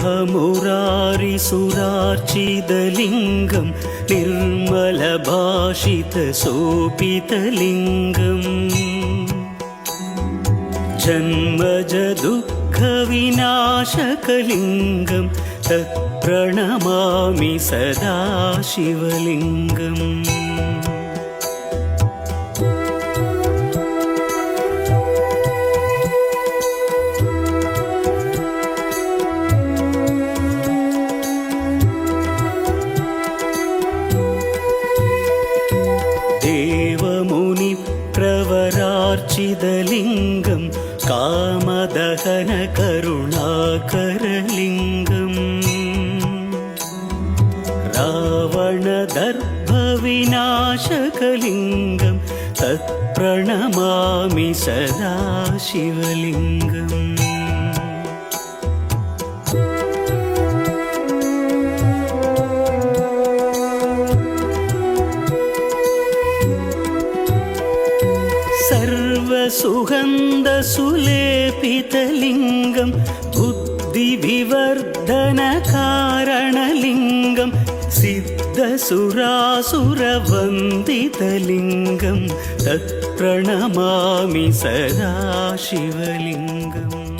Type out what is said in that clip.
मुरारिसुरार्चितलिङ्गं निर्मलभाषितशोभितलिङ्गम् जन्मजदुःखविनाशकलिङ्गं तत्प्रणमामि सदा शिवलिङ्गम् देवमुनिप्रवरार्चितलिङ्गं कामदहनकरुणाकरलिङ्गम् रावणदर्भविनाशकलिङ्गं तत्प्रणमामि सदा शिवलिङ्गम् सर्वसुगन्धसुलेपितलिङ्गं बुद्धिविवर्धनकारणलिङ्गं सिद्धसुरासुरवन्दितलिङ्गं तत्प्रणमामि सदा शिवलिङ्गम्